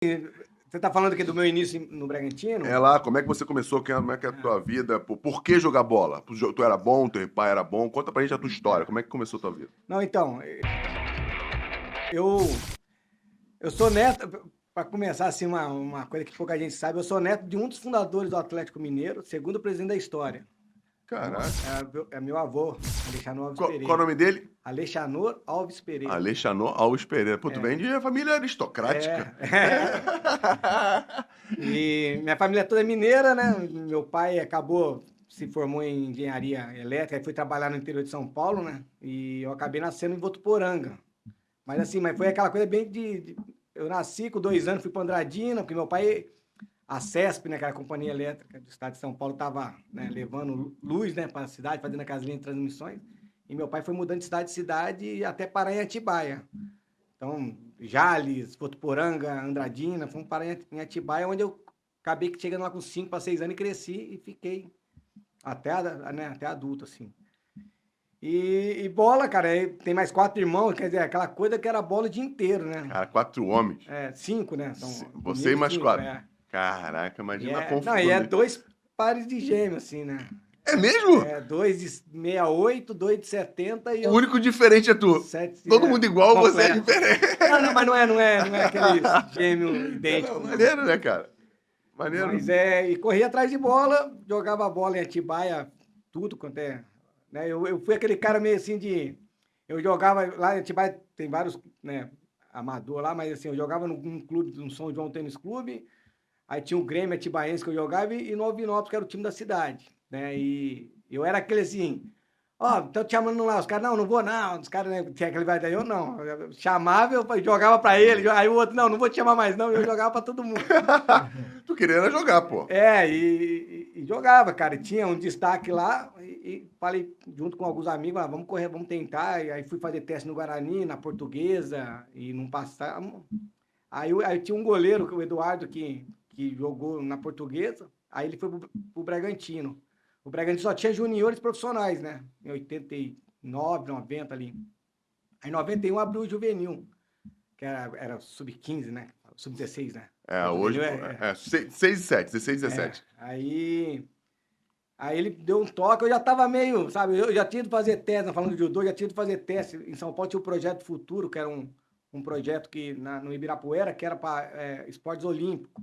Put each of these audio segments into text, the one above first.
Você tá falando aqui do meu início no Bragantino? É lá, como é que você começou? Como é que é a tua vida? Por que jogar bola? Tu era bom, teu pai era bom? Conta pra gente a tua história. Como é que começou a tua vida? Não, então, eu sou neto, para começar assim, uma coisa que pouca gente sabe, eu sou neto de um dos fundadores do Atlético Mineiro, segundo presidente da história. Então, Caraca. é meu avô, Alexandre Alves Qual o Pereira. nome dele? Alexandre Alves Pereira. Alexandre Alves Pereira. Pô, tu vem de família É, aristocrática. E minha família toda é mineira, né? Meu pai se formou em engenharia elétrica e foi trabalhar no interior de São Paulo, né? E eu acabei nascendo em Votuporanga. Mas assim, mas foi aquela coisa bem eu nasci com 2 anos, fui para Andradina, porque meu pai, a CESP, né, que era a companhia elétrica do estado de São Paulo, estava, né, levando luz, né, para a cidade, fazendo aquelas linhas de transmissões. E meu pai foi mudando de cidade até parar em Atibaia. Então, Jales, Votuporanga, Andradina, fomos parar em Atibaia, onde eu acabei chegando lá com 5 para 6 anos e cresci e fiquei até adulto, assim. E bola, cara, tem mais 4 irmãos, quer dizer, aquela coisa que era bola o dia inteiro, né? Cara, 4 homens. 5, né? São Você e comigo mais 5, 4. Caraca, imagina a Não, e é confusão. 2 pares de gêmeos, assim, né? É mesmo? 2 de 68, 2 de 70 e O eu único diferente é tu. 7, Todo mundo igual, você é completo. diferente. Não, mas não é aquele gêmeo idêntico, Não, não. maneiro, né, cara? Maneiro. Mas e corria atrás de bola, jogava bola em Atibaia, tudo quanto é. Né? Eu fui aquele cara meio assim de. Eu jogava lá em Atibaia, tem vários, né, amador lá, mas assim, eu jogava num clube, no São João Tênis Clube, aí tinha o Grêmio Atibaiense que eu jogava e no Alvinópolis, que era o time da cidade. Né? E eu era aquele assim, ó, estão te chamando lá, os caras, não vou não, os caras, né, tinha aquele vai daí, eu não, eu chamava, eu jogava pra ele, aí o outro, não vou te chamar mais não, eu jogava pra todo mundo. Tu queria era jogar, pô. E jogava, cara. E tinha um destaque lá e falei junto com alguns amigos, vamos correr, vamos tentar. E aí fui fazer teste no Guarani, na Portuguesa, e não passamos. Aí tinha um goleiro, o Eduardo, que jogou na Portuguesa, aí ele foi pro Bragantino. O Bragantino só tinha juniores profissionais, né? Em 89, 90 ali. Aí em 91 abriu o juvenil, que era sub-15, né? Sub-16, né? É, O hoje, juvenil pô, 6 e 7, 16 e 17. Aí ele deu um toque, eu já tava meio, sabe, eu já tinha ido fazer teste, falando de judô, já tinha ido fazer teste. Em São Paulo tinha o Projeto Futuro, que era um projeto que no Ibirapuera, que era para esportes olímpicos,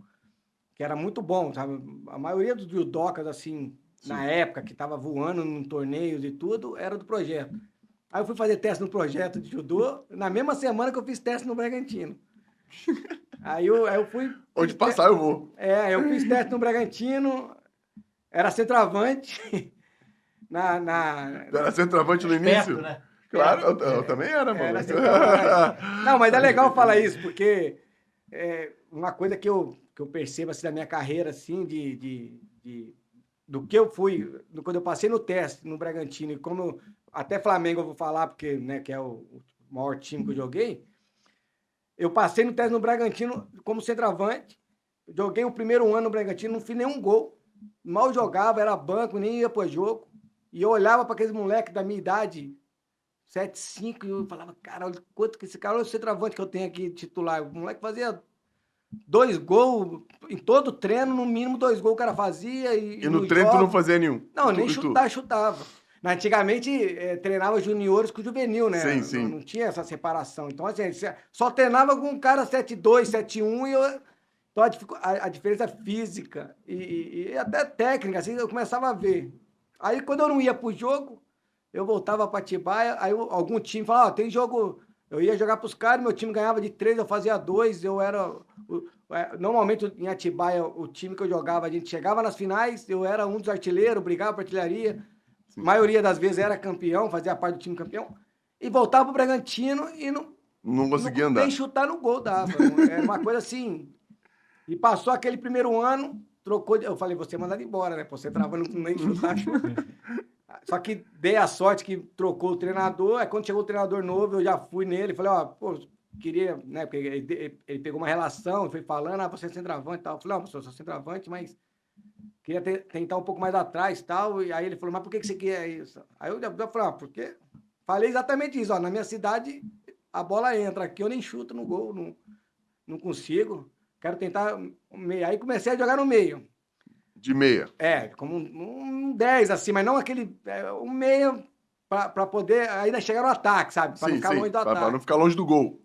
que era muito bom, sabe? A maioria dos judocas, assim, Sim. na época, que tava voando em torneios e tudo, era do projeto. Aí eu fui fazer teste no projeto de judô, na mesma semana que eu fiz teste no Bragantino. Aí eu fui... Onde passar eu vou. Eu fiz teste no Bragantino, era centroavante. Era centroavante no início? Perto, né? Claro, eu também era, mano. Não, mas é legal falar isso, porque uma coisa que eu percebo assim, da minha carreira, assim, do que eu fui, quando eu passei no teste no Bragantino, e como até Flamengo eu vou falar, porque, né, que é o maior time que eu joguei, eu passei no teste no Bragantino como centroavante, joguei o primeiro ano no Bragantino, não fiz nenhum gol, mal jogava, era banco, nem ia pro jogo, e eu olhava para aqueles moleques da minha idade, 7, 5, e eu falava, cara, olha quanto que esse cara, olha o centroavante que eu tenho aqui titular, o moleque fazia 2 gols, em todo treino, no mínimo 2 gols o cara fazia. E no treino tu não fazia nenhum? Não, nem chutava. Antigamente treinava juniores com juvenil, né? Sim, sim. Não tinha essa separação. Então, assim, só treinava com um cara 7-2, 7-1 então a diferença física e até técnica, assim, eu começava a ver. Aí quando eu não ia pro jogo, eu voltava para Atibaia, aí algum time falava, tem jogo, eu ia jogar pros caras, meu time ganhava de 3, eu fazia 2, eu era... Normalmente em Atibaia, o time que eu jogava, a gente chegava nas finais, eu era um dos artilheiros, brigava para artilharia, a maioria das vezes era campeão, fazia parte do time campeão, e voltava pro Bragantino e não conseguia andar. Nem chutar no gol dava. Era uma coisa assim. E passou aquele primeiro ano, trocou, eu falei, você mandado embora, né? Você travando nem chutar. Só que dei a sorte que trocou o treinador, aí quando chegou o treinador novo, eu já fui nele, falei, ó, pô, queria, né, porque ele pegou uma relação, foi falando, você é centroavante e tal. Eu falei, não, eu sou centroavante, mas queria tentar um pouco mais atrás e tal. E aí ele falou, mas por que você quer isso? Aí eu falei, porque falei exatamente isso, ó, na minha cidade a bola entra, aqui eu nem chuto no gol, não consigo. quero tentar um meio. Aí comecei a jogar no meio. De meia. Como um 10, assim, mas não aquele. Um meio para poder ainda chegar no ataque, sabe? Para não Sim, ficar longe sim. do Pra não ataque. ficar longe do gol.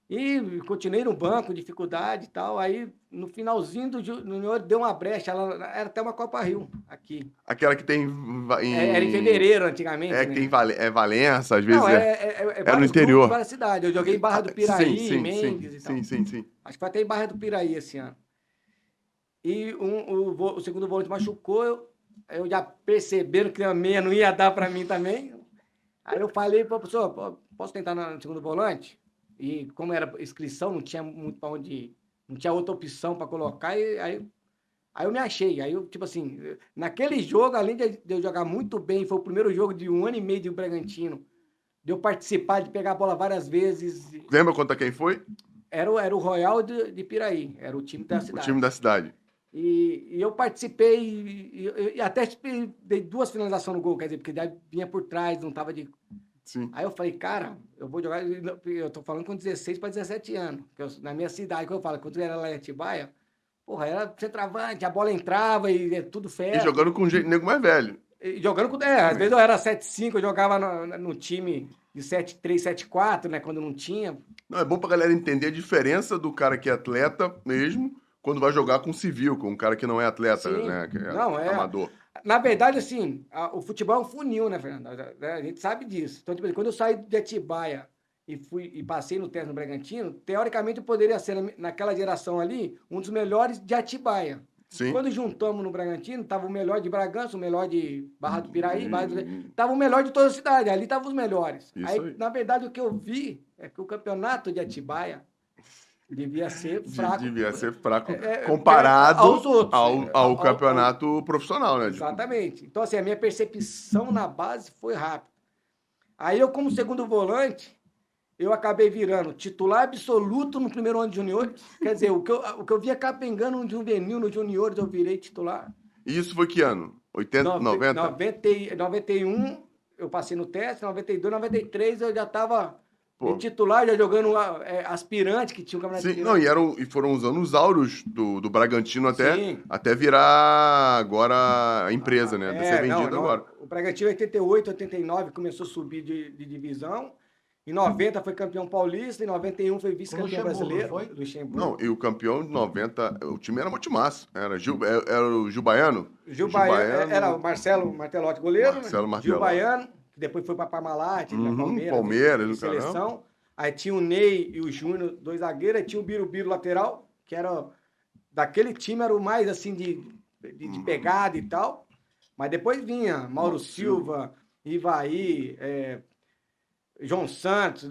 E continuei no banco, dificuldade e tal. Aí, no finalzinho do Júnior, deu uma brecha. Era até uma Copa Rio, aqui. Aquela que tem Era em fevereiro, antigamente, que tem né? Valença, às vezes Não, é no vários grupos, interior. várias cidades. Eu joguei em Barra do Sim, Piraí, sim, sim. Mendes e tal. Sim, sim, sim. Acho que foi até em Barra do Piraí esse ano. E o segundo volante machucou, eu já percebendo que a meia não ia dar para mim também. Aí eu falei para o professor, posso tentar no segundo volante? E como era inscrição, não tinha muito para onde ir. Não tinha outra opção para colocar, e aí eu me achei. Aí eu, tipo assim, naquele jogo, além de eu jogar muito bem, foi o primeiro jogo de 1 ano e meio de Bragantino, de eu participar, de pegar a bola várias vezes. Lembra contra quem foi? Era o Royal de Piraí, era o time da O cidade. time da cidade. E eu participei, e até dei 2 finalizações no gol, quer dizer, porque daí vinha por trás, não tava de. Sim. Aí eu falei, cara, eu vou jogar. Eu tô falando com 16 para 17 anos. Na minha cidade, que eu falo, quando eu era lá em Atibaia, porra, era centroavante, a bola entrava e é tudo E ferro. jogando com um nego mais velho. E jogando com. Às vezes eu era 7-5, eu jogava no time de 7-3, 7-4, né? Quando não tinha. Não, é bom pra galera entender a diferença do cara que é atleta mesmo, quando vai jogar com civil, com um cara que não é atleta, Sim. né? Que é Não, amador. Na verdade, assim, o futebol é um funil, né, Fernando? A gente sabe disso. Então, tipo, quando eu saí de Atibaia e passei no teste no Bragantino, teoricamente eu poderia ser, naquela geração ali, um dos melhores de Atibaia. Sim. Quando juntamos no Bragantino, tava o melhor de Bragança, o melhor de Barra do Piraí, tava o melhor de toda a cidade, ali tava os melhores. Isso aí. Na verdade, o que eu vi é que o campeonato de Atibaia devia ser fraco. Devia ser fraco comparado aos outros, ao campeonato profissional, né? Exatamente. Então, assim, a minha percepção na base foi rápida. Aí eu, como segundo volante, eu acabei virando titular absoluto no primeiro ano de juniores. Quer dizer, o que eu via capengando no juvenil, no juniores, eu virei titular. E isso foi que ano? 80, 90? 91, eu passei no teste, 92, 93, eu já estava titular, já jogando aspirante, que tinha um campeonato Sim, não, e foram os anos áureos do Bragantino até virar agora a empresa, né? Até ser vendido agora. O Bragantino, em 88, 89, começou a subir de divisão. Em 90 foi campeão paulista, em 91 foi vice-campeão brasileiro. Foi? Luxemburgo. Não, e o campeão de 90, o time era muito massa. Era o Gil Baiano? Gil Baiano, era o Marcelo Martelotti, goleiro. Marcelo Martelotti. Gil Baiano, que depois foi para Parmalat, Palmeiras, de seleção. Aí tinha o Ney e o Júnior, 2 zagueiros. Aí tinha o Birubiru, lateral, que era daquele time, era o mais assim de pegada e tal. Mas depois vinha Mauro Silva, Ivaí, João Santos,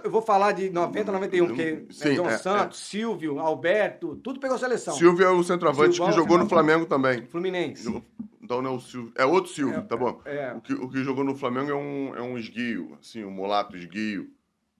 eu vou falar de 90, 91, porque João Santos, Silvio, Alberto, tudo pegou seleção. Silvio é o centroavante que jogou no Flamengo também. Fluminense. Então não é o Silvio, é outro Silvio, tá bom. O que jogou no Flamengo é um esguio, assim, um mulato esguio,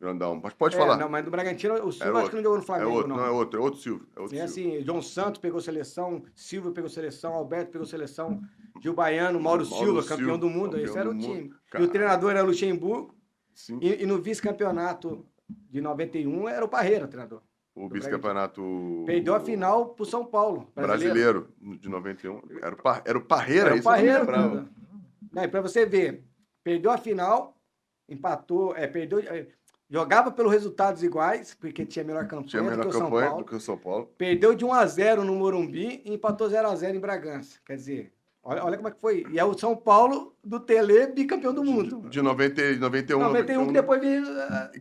grandão. Mas pode falar. Não, mas do Bragantino, o Silvio acho que não jogou no Flamengo, não. Não, é outro Silvio. Assim, João Santos pegou seleção, Silvio pegou seleção, Alberto pegou seleção, Gil Baiano, Mauro Silva, campeão do mundo, esse era o time. E o treinador era Luxemburgo. Sim. E no vice-campeonato de 91 era o Parreira, o treinador. O vice-campeonato... Perdeu a final pro São Paulo. Brasileiro de 91. Era o Parreira, era o Parreira, isso. Pra você ver, perdeu a final, empatou, jogava pelos resultados iguais, porque tinha melhor campanha do que o São Paulo. Perdeu de 1-0 no Morumbi e empatou 0-0 em Bragança. Quer dizer, olha como é que foi. E é o São Paulo do Tele bicampeão do mundo. De 91. 91 que depois veio...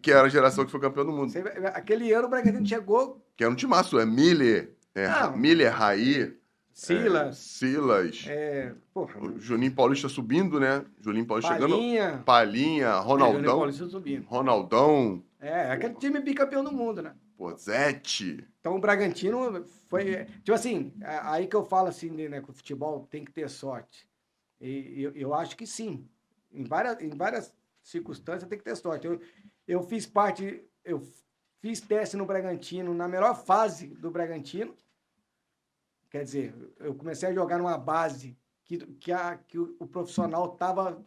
Que era a geração que foi campeão do mundo. Aquele ano o Bragantino chegou... Que era um timaço, Miller, Raí... Silas. O Juninho Paulista subindo, né? Juninho Paulista chegando. Palinha, Ronaldão. Juninho Paulista subindo. Ronaldão. Aquele time bicampeão do mundo, né? Zete. Então o Bragantino foi... Tipo assim, aí que eu falo assim, né, que o futebol tem que ter sorte. E eu acho que sim. Em várias circunstâncias tem que ter sorte. Eu fiz teste no Bragantino, na melhor fase do Bragantino. Quer dizer, eu comecei a jogar numa base que o profissional tava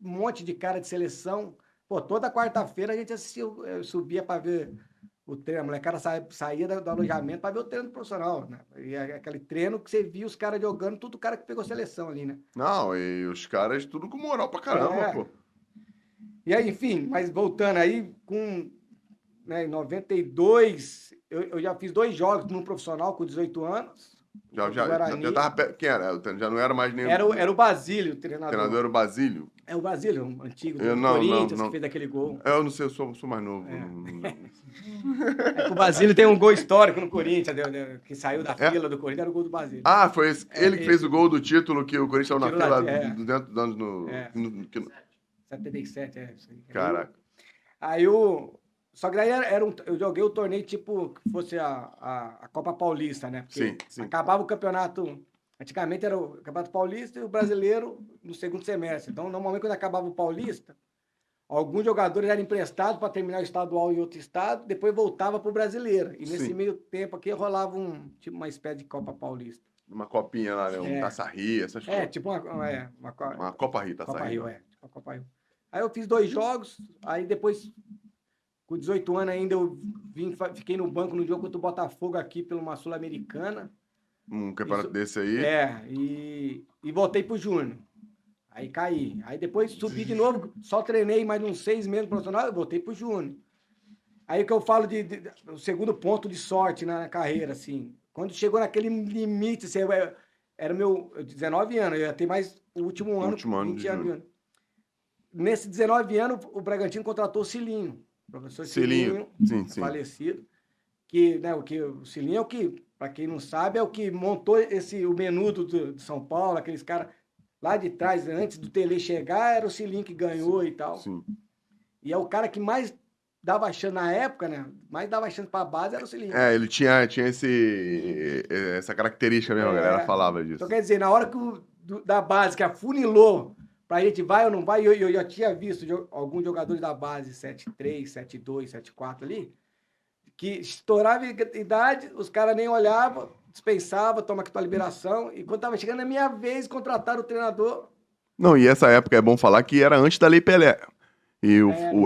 um monte de cara de seleção. Pô, toda quarta-feira a gente assistia, subia para ver o treino, a molecada saía do alojamento para ver o treino profissional, né? E aquele treino que você via os caras jogando, tudo cara que pegou seleção ali, né? Não, e os caras tudo com moral pra caramba, É. pô. E aí, enfim, mas voltando aí, né, em 92, eu já fiz 2 jogos no profissional com 18 anos. Já Guarani. tava. Quem era? Já não era mais nem. Era o Basílio, o O treinador. treinador era o Basílio? É o Basílio, um antigo do Não, Corinthians, não. que fez aquele gol. Eu não sei, eu sou mais novo. É que o Basílio tem um gol histórico no Corinthians, que saiu da fila do Corinthians, era o gol do Basílio. Ah, foi ele que fez o gol do título que o Corinthians estava na Tirou fila 200 anos no... 77, é isso aí. Caraca. Aí só que daí eu joguei o torneio tipo que fosse a Copa Paulista, né? Porque Sim. acabava o campeonato. Antigamente era o Campeonato Paulista e o brasileiro no segundo semestre. Então, normalmente, quando acabava o Paulista, alguns jogadores eram emprestados para terminar o estadual em outro estado, depois voltava para o brasileiro. E nesse meio tempo aqui rolava tipo uma espécie de Copa Paulista. Uma copinha lá, né? Um Taça Rio, essas coisas. Tipo uma Copa Rio, Taça Copa Rio. Rio, tipo uma Copa Rio. Aí eu fiz 2 jogos, aí depois, com 18 anos ainda, eu fiquei no banco no jogo contra o Botafogo aqui pela uma Sul-Americana. Um campeonato desse aí. E voltei pro Júnior. Aí caí. Aí depois subi de novo, só treinei mais uns 6 meses no profissional, eu voltei pro Júnior. Aí que eu falo o segundo ponto de sorte na carreira, assim. Quando chegou naquele limite, assim, era meu 19 anos, eu ia ter mais o último ano, 20 anos. Nesse 19 anos, o Bragantino contratou o Cilinho. O professor Cilinho, sim. falecido. Que, né, o Cilinho é o que, para quem não sabe, é o que montou o menudo de São Paulo, aqueles caras lá de trás, antes do Tele chegar, era o Cilinho que ganhou e tal. Sim. E é o cara que mais dava chance na época, né? Mais dava chance pra base era o Cilinho. Ele tinha essa característica mesmo, a galera falava disso. Então, quer dizer, na hora que da base que afunilou pra gente vai ou não vai, eu já tinha visto alguns jogadores da base 7-3, 7-2, 7-4 ali, que estourava idade, os caras nem olhavam, dispensavam, toma aqui tua liberação, e quando tava chegando a minha vez, contrataram o treinador. Não, e essa época é bom falar que era antes da Lei Pelé. E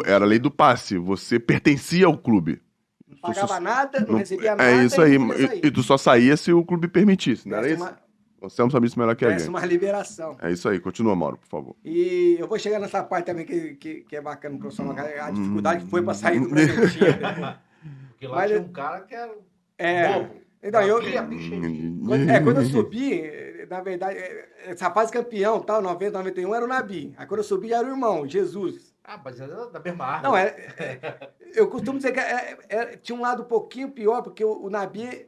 era a lei do passe, você pertencia ao clube. Não pagava nada, não recebia nada. É isso aí, e tu só saía se o clube permitisse, não era isso? Você não sabia isso melhor que a gente. Uma liberação. É isso aí, continua, Mauro, por favor. E eu vou chegar nessa parte também que é bacana no profissional, a dificuldade que foi para sair do Bragantino. Porque lá tinha um cara que era bobo. Então, quando eu subi, na verdade, essa fase campeão, tal, 90, 91, era o Nabi. Aí quando eu subi, já era o irmão, Jesus. Mas era da mesma árvore. Não, eu costumo dizer que tinha um lado um pouquinho pior, porque o Nabi,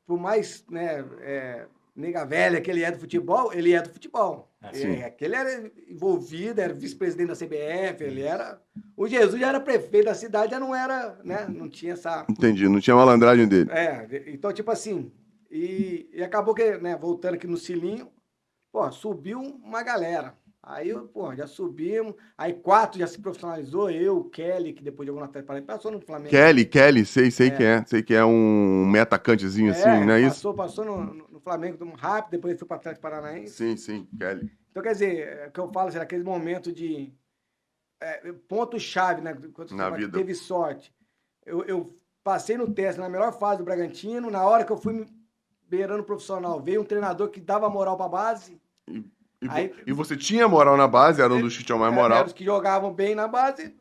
por mais, né, nega velha que ele é do futebol, ele é do futebol. Ele era envolvido, era vice-presidente da CBF, ele era... O Jesus já era prefeito da cidade, já não era, né? Não tinha essa... Entendi, não tinha malandragem dele. Então, tipo assim, e acabou que, né, voltando aqui no Cilinho, subiu uma galera. Aí, já subimos, aí 4 já se profissionalizou, eu, o Kelly, que depois jogou no Atlético Paranaense, passou no Flamengo. Kelly, sei que é um meio-atacantezinho assim, não é isso? Passou no Flamengo rápido, depois foi para o Atlético Paranaense. Sim, Kelly. Então, quer dizer, o que eu falo, assim, naquele momento de ponto-chave, né? Quando na vida. Teve sorte. Eu passei no teste na melhor fase do Bragantino, na hora que eu fui beirando o profissional, veio um treinador que dava moral para a base. E você tinha moral na base, era um dos que tinham mais moral. Eram os que jogavam bem na base,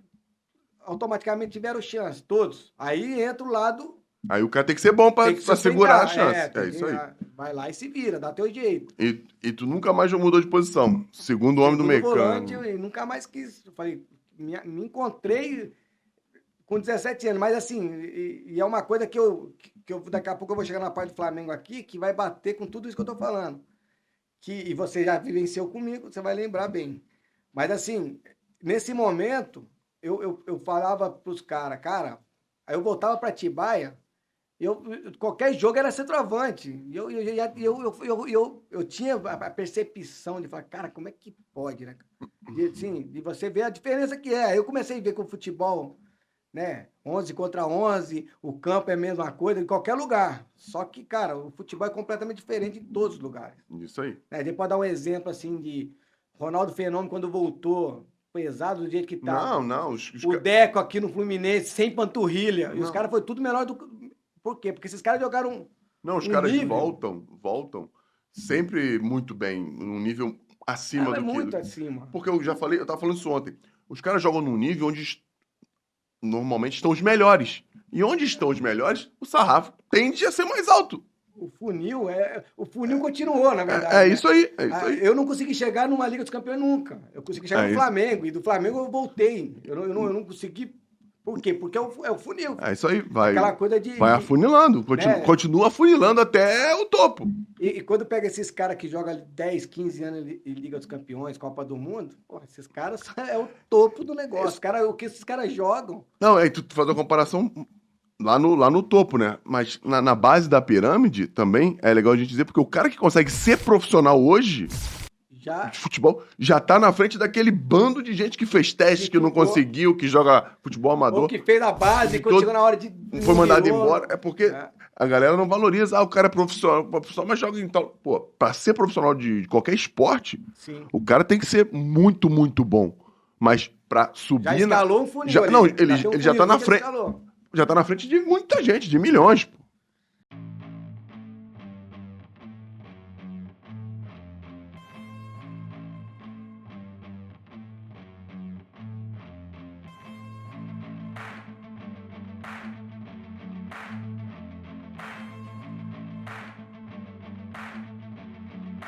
automaticamente tiveram chance, todos. Aí entra o lado... Aí o cara tem que ser bom pra segurar a chance. É isso aí. Vai lá e se vira, dá teu jeito. E tu nunca mais mudou de posição. Segundo homem do meio campo. Eu nunca mais quis. Eu falei, me encontrei com 17 anos, mas assim, e é uma coisa que eu daqui a pouco eu vou chegar na parte do Flamengo aqui, que vai bater com tudo isso que eu tô falando. E você já vivenciou comigo, você vai lembrar bem. Mas assim, nesse momento, eu falava pros caras, aí eu voltava pra Atibaia, qualquer jogo era centroavante. Eu tinha a percepção de falar, cara, como é que pode, né? De você ver a diferença que é. Aí eu comecei a ver que o futebol, né, 11 contra 11, o campo é a mesma coisa em qualquer lugar. Só que, cara, o futebol é completamente diferente em todos os lugares. Isso aí. A gente pode dar um exemplo, assim, de Ronaldo Fenômeno, quando voltou pesado do jeito que tá. Não. O Deco aqui no Fluminense, sem panturrilha. Não. E os caras foi tudo melhor do que... Por quê? Porque esses caras jogaram... Não, os caras voltam sempre muito bem, num nível acima do que... muito acima. Porque eu tava falando isso ontem. Os caras jogam num nível onde normalmente estão os melhores. E onde estão os melhores, o sarrafo tende a ser mais alto. O funil continuou, na verdade. É isso aí. Eu não consegui chegar numa Liga dos Campeões nunca. Eu consegui chegar no Flamengo. E do Flamengo eu voltei. Eu não consegui... Por quê? Porque é o funil. É isso aí. Vai afunilando. Continua afunilando até o topo. E quando pega esses caras que jogam 10, 15 anos em Liga dos Campeões, Copa do Mundo, esses caras é o topo do negócio. O que esses caras jogam. Não, aí tu faz uma comparação lá no topo, né? Mas na base da pirâmide também é legal a gente dizer, porque o cara que consegue ser profissional hoje... de futebol, já tá na frente daquele bando de gente que fez teste, que não conseguiu, que joga futebol amador. Ou que fez a base e quando chegou na hora de... Foi mandado embora. É porque a galera não valoriza. O cara é profissional, mas joga em tal... Pô, pra ser profissional de qualquer esporte, sim, o cara tem que ser muito, muito bom. Mas pra subir... Já escalou um funil. Ele já tá na frente. Já tá na frente de muita gente, de milhões, pô.